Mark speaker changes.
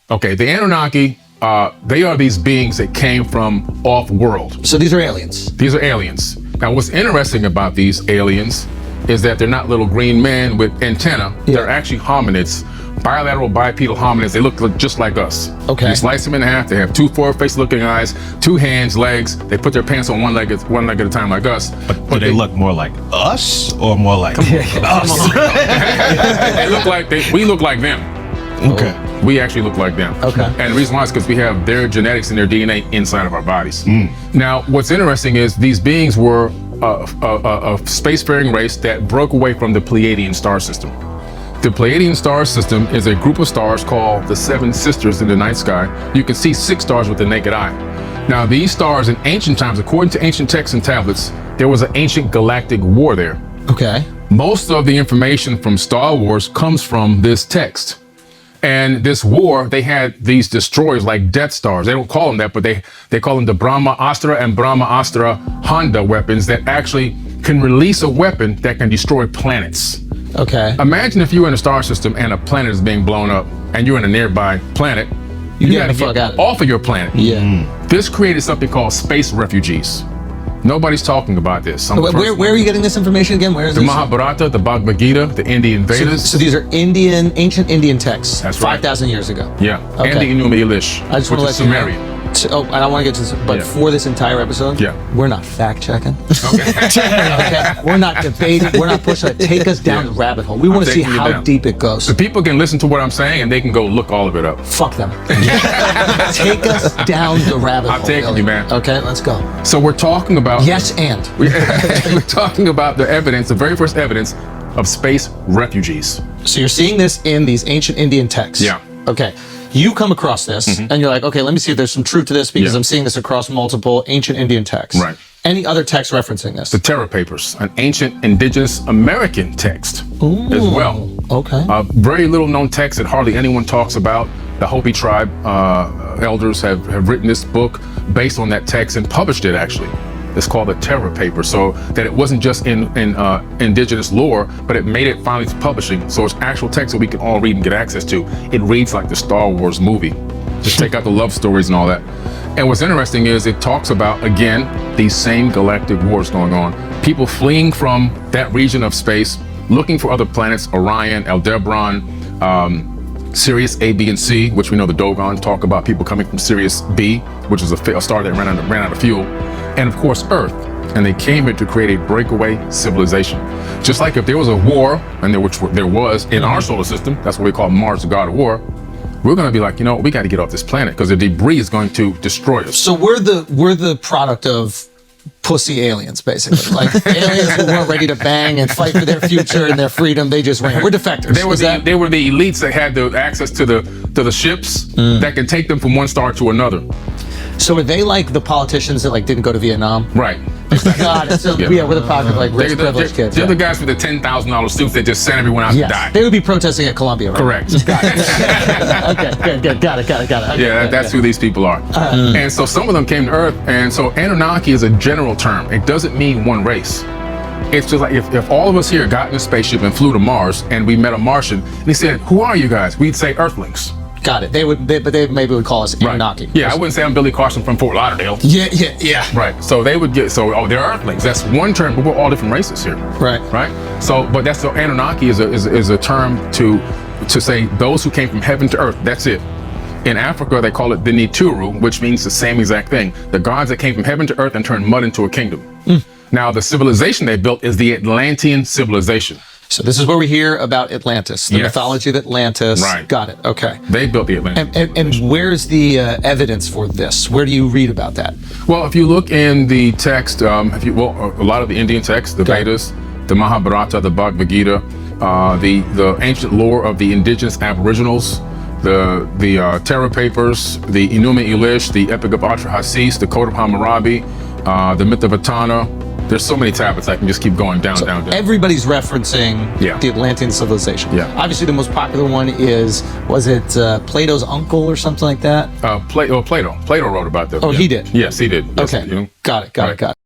Speaker 1: Okay, the Anunnaki, they are these beings that came from off-world.
Speaker 2: So these are aliens.
Speaker 1: These are aliens. Now, what's interesting about these aliens is that they're not little green men with antenna.
Speaker 2: Yeah.
Speaker 1: They're actually hominids, bilateral bipedal hominids. They look just like us.
Speaker 2: Okay.
Speaker 1: You slice them in half. They have two forward-face-looking eyes, two hands, legs. They put their pants on one leg at a time, like us.
Speaker 3: But do they look more like us or more like us?
Speaker 1: They look like we look like them.
Speaker 3: Okay.
Speaker 1: We actually look like them.
Speaker 2: Okay.
Speaker 1: And the reason why is because we have their genetics and their DNA inside of our bodies. Now, what's interesting is these beings were a spacefaring race that broke away from the Pleiadian star system. The Pleiadian star system is a group of stars called the Seven Sisters in the night sky. You can see 6 stars with the naked eye. Now, these stars in ancient times, according to ancient texts and tablets, there was an ancient galactic war there.
Speaker 2: Okay.
Speaker 1: Most of the information from Star Wars comes from this text. And this war, they had these destroyers like Death Stars. They don't call them that, but they call them the Brahmastra and Brahmastra Honda weapons that actually can release a weapon that can destroy planets.
Speaker 2: Okay.
Speaker 1: Imagine if you were in a star system and a planet is being blown up and you're in a nearby planet. You
Speaker 2: Yeah,
Speaker 1: gotta
Speaker 2: the fuck
Speaker 1: get
Speaker 2: out of it.
Speaker 1: off of your planet.
Speaker 2: Yeah.
Speaker 1: This created something called space refugees. Nobody's talking about this.
Speaker 2: Where are you getting this information again? Where is
Speaker 1: The
Speaker 2: this?
Speaker 1: Mahabharata, the Bhagavad Gita, the Indian Vedas.
Speaker 2: So these are ancient Indian texts.
Speaker 1: That's right.
Speaker 2: 5,000 years ago.
Speaker 1: Yeah,
Speaker 2: Okay.
Speaker 1: and the Enuma Elish,
Speaker 2: I just want
Speaker 1: which
Speaker 2: to
Speaker 1: is
Speaker 2: let you know.
Speaker 1: Sumerian.
Speaker 2: I don't want to get to this, but
Speaker 1: Yeah.
Speaker 2: for this entire episode,
Speaker 1: Yeah.
Speaker 2: we're not fact checking.
Speaker 1: Okay.
Speaker 2: Okay? We're not debating. We're not pushing it. Take us down
Speaker 1: Yeah.
Speaker 2: the rabbit hole. We want to see
Speaker 1: taking you
Speaker 2: how
Speaker 1: down.
Speaker 2: deep it goes.
Speaker 1: The people can listen to what I'm saying and they can go look all of it up.
Speaker 2: Fuck them. Take us down the rabbit hole.
Speaker 1: I'm taking
Speaker 2: Billy.
Speaker 1: you, man.
Speaker 2: Okay, let's go.
Speaker 1: So we're talking about
Speaker 2: Yes, and.
Speaker 1: we're talking about the evidence, the very first evidence of space refugees.
Speaker 2: So you're seeing this in these ancient Indian texts.
Speaker 1: Yeah.
Speaker 2: Okay. You come across this and you're like, okay, let me see if there's some truth to this because
Speaker 1: Yeah.
Speaker 2: I'm seeing this across multiple ancient Indian texts.
Speaker 1: Right.
Speaker 2: Any other text referencing this?
Speaker 1: The Terra Papers, an ancient indigenous American text as well.
Speaker 2: Okay.
Speaker 1: Very little known text that hardly anyone talks about. The Hopi tribe elders have written this book based on that text and published it actually. It's called the Terra Paper, so that it wasn't just in indigenous lore, but it made it finally to publishing. So it's actual text that we can all read and get access to. It reads like the Star Wars movie. Just take out the love stories and all that. And what's interesting is it talks about, again, these same galactic wars going on. People fleeing from that region of space, looking for other planets, Orion, Aldebaran, Sirius A, B, and C, which we know the Dogon talk about people coming from Sirius B, which is a star that ran out of fuel, and of course Earth. And they came here to create a breakaway civilization. Just like if there was a war, and there was in our solar system, that's what we call Mars, the god of war, we're going to be like, we got to get off this planet because the debris is going to destroy us.
Speaker 2: So we're the product of pussy aliens, basically. Like aliens who weren't ready to bang and fight for their future and their freedom. They just ran. We're defectors.
Speaker 1: They were the elites that had the access to the ships that can take them from one star to another.
Speaker 2: So are they like the politicians that like didn't go to Vietnam?
Speaker 1: Right.
Speaker 2: Got it. So yeah, we're the product of like rich privileged kids.
Speaker 1: They're the guys with the $10,000 suits that just sent everyone out to die.
Speaker 2: They would be protesting at Columbia, right?
Speaker 1: Correct.
Speaker 2: Got it. Okay, good. Got it. Okay,
Speaker 1: Yeah, that's who these people are. And so some of them came to Earth, and so Anunnaki is a general term. It doesn't mean one race. It's just like if all of us here got in a spaceship and flew to Mars and we met a Martian and he said, "Who are you guys?" We'd say Earthlings.
Speaker 2: Got it. They maybe would call us Anunnaki.
Speaker 1: Yeah, I wouldn't say I'm Billy Carson from Fort Lauderdale.
Speaker 2: Yeah.
Speaker 1: Right. So they would get they're Earthlings. That's one term, but we're all different races here.
Speaker 2: Right.
Speaker 1: Right. So, but that's Anunnaki is a term to say those who came from heaven to earth. That's it. In Africa, they call it the Nituru, which means the same exact thing. The gods that came from heaven to earth and turned mud into a kingdom. Now, the civilization they built is the Atlantean civilization.
Speaker 2: So this is where we hear about Atlantis, the mythology of Atlantis.
Speaker 1: Right.
Speaker 2: Got it. Okay.
Speaker 1: They built the Atlantis.
Speaker 2: And where's the evidence for this? Where do you read about that?
Speaker 1: Well, if you look in the text, a lot of the Indian texts, the Vedas, the Mahabharata, the Bhagavad Gita, the ancient lore of the indigenous aboriginals, the Terra Papers, the Enuma Elish, the Epic of Atrahasis, the Code of Hammurabi, the Myth of Etana. There's so many tablets I can just keep going down.
Speaker 2: Everybody's referencing the Atlantean civilization.
Speaker 1: Yeah.
Speaker 2: Obviously, the most popular one was it Plato's uncle or something like that?
Speaker 1: Plato wrote about that.
Speaker 2: Oh, he did?
Speaker 1: Yes, he did. Yes,
Speaker 2: Okay. Got it.